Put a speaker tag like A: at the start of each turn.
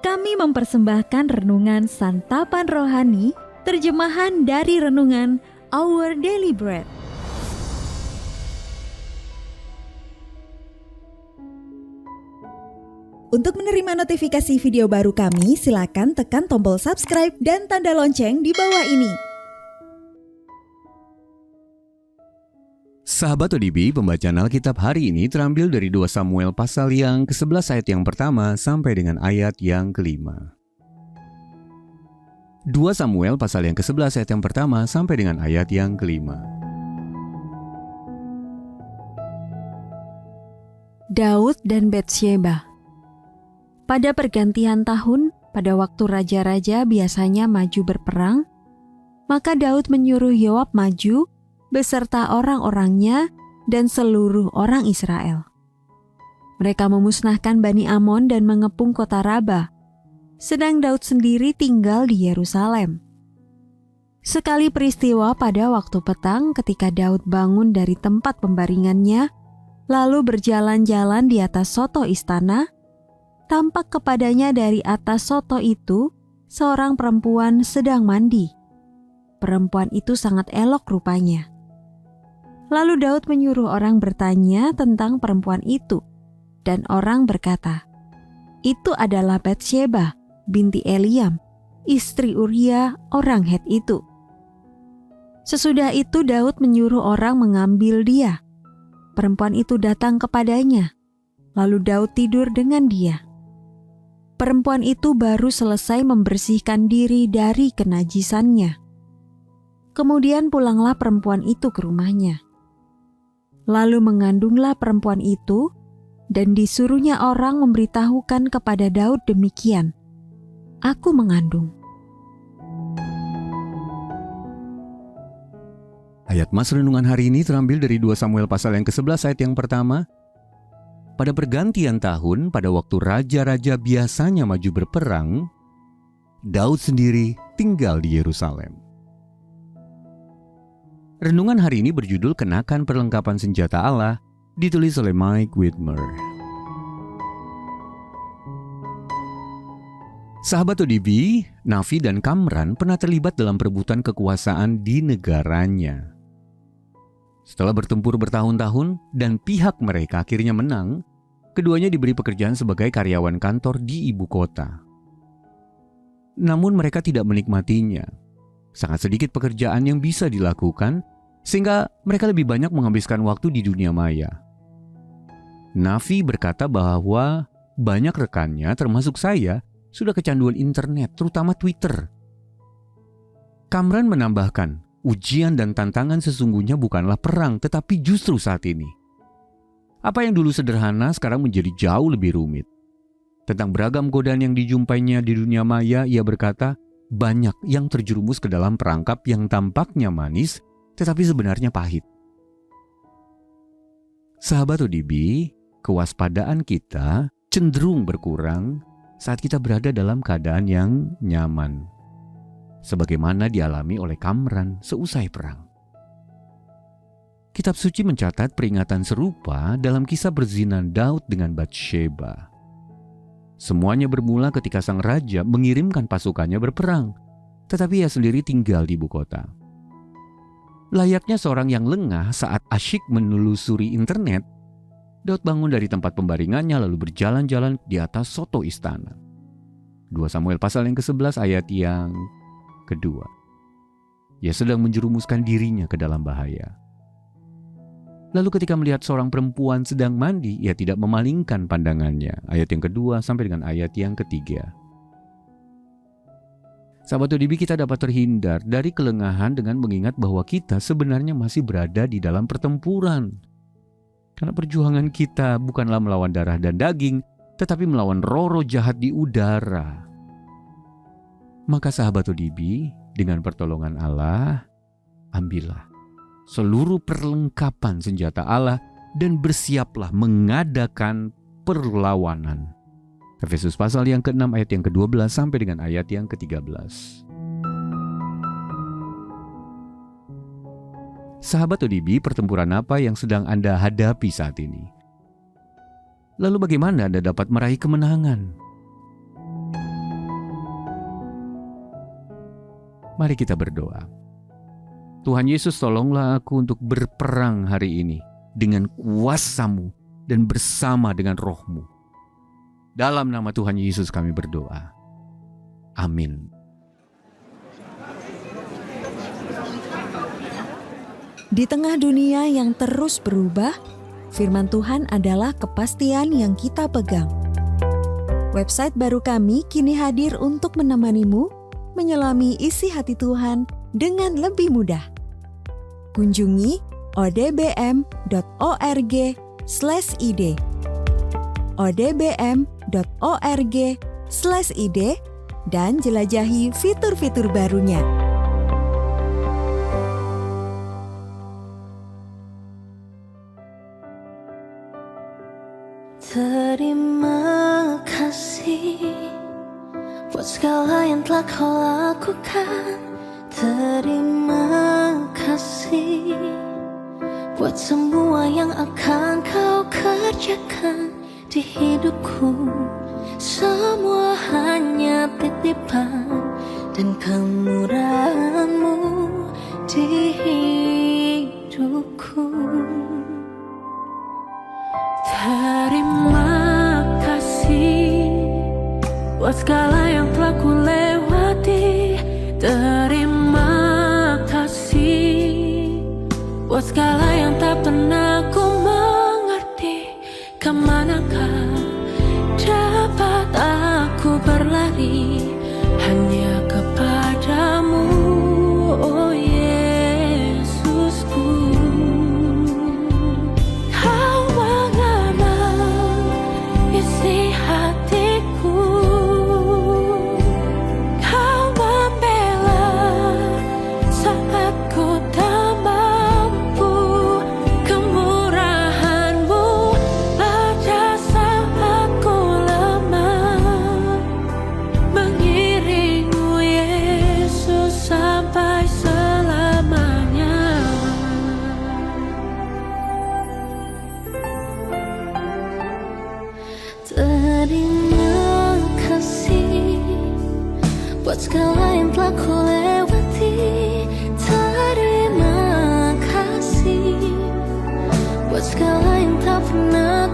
A: Kami mempersembahkan renungan Santapan Rohani, terjemahan dari renungan Our Daily Bread.
B: Untuk menerima notifikasi video baru kami, silakan tekan tombol subscribe dan tanda lonceng di bawah ini.
C: Sahabat ODB, pembacaan Alkitab hari ini terambil dari 2 Samuel pasal yang ke-11 ayat yang pertama sampai dengan ayat yang ke-5. 2 Samuel pasal yang ke-11 ayat yang pertama sampai dengan ayat yang ke-5.
A: Daud dan Batsyeba. Pada pergantian tahun, pada waktu raja-raja biasanya maju berperang, maka Daud menyuruh Yoab maju beserta orang-orangnya dan seluruh orang Israel. Mereka memusnahkan Bani Amon dan mengepung kota Raba, sedang Daud sendiri tinggal di Yerusalem. Sekali peristiwa pada waktu petang ketika Daud bangun dari tempat pembaringannya, lalu berjalan-jalan di atas soto istana, tampak kepadanya dari atas soto itu seorang perempuan sedang mandi. Perempuan itu sangat elok rupanya. Lalu Daud menyuruh orang bertanya tentang perempuan itu, dan orang berkata, "Itu adalah Batsyeba binti Eliam, istri Uria orang Het itu." Sesudah itu Daud menyuruh orang mengambil dia. Perempuan itu datang kepadanya, lalu Daud tidur dengan dia. Perempuan itu baru selesai membersihkan diri dari kenajisannya. Kemudian pulanglah perempuan itu ke rumahnya. Lalu mengandunglah perempuan itu, dan disuruhnya orang memberitahukan kepada Daud demikian, "Aku mengandung."
C: Ayat mas renungan hari ini terambil dari 2 Samuel pasal yang ke-11 ayat yang pertama. Pada pergantian tahun, pada waktu raja-raja biasanya maju berperang, Daud sendiri tinggal di Yerusalem. Renungan hari ini berjudul Kenakan Perlengkapan Senjata Allah, ditulis oleh Mike Whitmer. Sahabat ODB, Nafi dan Kamran pernah terlibat dalam perebutan kekuasaan di negaranya. Setelah bertempur bertahun-tahun dan pihak mereka akhirnya menang, keduanya diberi pekerjaan sebagai karyawan kantor di ibu kota. Namun mereka tidak menikmatinya. Sangat sedikit pekerjaan yang bisa dilakukan, sehingga mereka lebih banyak menghabiskan waktu di dunia maya. Nafi berkata bahwa banyak rekannya, termasuk saya, sudah kecanduan internet, terutama Twitter. Kamran menambahkan, ujian dan tantangan sesungguhnya bukanlah perang, tetapi justru saat ini. Apa yang dulu sederhana sekarang menjadi jauh lebih rumit. Tentang beragam godaan yang dijumpainya di dunia maya, ia berkata, banyak yang terjerumus ke dalam perangkap yang tampaknya manis, tetapi sebenarnya pahit. Sahabat ODB, kewaspadaan kita cenderung berkurang saat kita berada dalam keadaan yang nyaman, sebagaimana dialami oleh Kamran seusai perang. Kitab suci mencatat peringatan serupa dalam kisah perzinan Daud dengan Batsyeba. Semuanya bermula ketika sang raja mengirimkan pasukannya berperang, tetapi ia sendiri tinggal di ibu kota. Layaknya seorang yang lengah saat asyik menelusuri internet, Daud bangun dari tempat pembaringannya lalu berjalan-jalan di atas soto istana. 2 Samuel pasal yang ke-11 ayat yang kedua. Ia sedang menjerumuskan dirinya ke dalam bahaya. Lalu ketika melihat seorang perempuan sedang mandi, ia tidak memalingkan pandangannya. Ayat yang kedua sampai dengan ayat yang ketiga. Sahabat ODB, kita dapat terhindar dari kelengahan dengan mengingat bahwa kita sebenarnya masih berada di dalam pertempuran. Karena perjuangan kita bukanlah melawan darah dan daging, tetapi melawan roh-roh jahat di udara. Maka sahabat ODB, dengan pertolongan Allah, ambillah seluruh perlengkapan senjata Allah dan bersiaplah mengadakan perlawanan. Efesus pasal yang ke-6 ayat yang ke-12 sampai dengan ayat yang ke-13. Sahabat ODB, pertempuran apa yang sedang Anda hadapi saat ini? Lalu bagaimana Anda dapat meraih kemenangan? Mari kita berdoa. Tuhan Yesus, tolonglah aku untuk berperang hari ini dengan kuasa-Mu dan bersama dengan Roh-Mu. Dalam nama Tuhan Yesus kami berdoa. Amin.
A: Di tengah dunia yang terus berubah, firman Tuhan adalah kepastian yang kita pegang. Website baru kami kini hadir untuk menemanimu menyelami isi hati Tuhan dengan lebih mudah. Kunjungi odbm.org/id odbm.org/id dan jelajahi fitur-fitur barunya.
D: Terima kasih buat segala yang telah kau lakukan. Terima kasih buat semua yang akan kau kerjakan di hidupku. Semua hanya titipan dan kemurahan-Mu di hidupku. Terima kasih buat segala yang telah ku lewati. Terima kasih buat segala yang tak pernah ku mengerti. Kemanakah dapat aku berlari? Hanya kepadamu, oh Yesusku. Isi hatiku, kau membela saat ku tak mampu. Kemurahan-Mu ada saat ku lemah. Mengiring-Mu Yesus sampai selamanya. Terima kasih buat segala yang telah ku lewati. Terima kasih buat segala yang tak pernah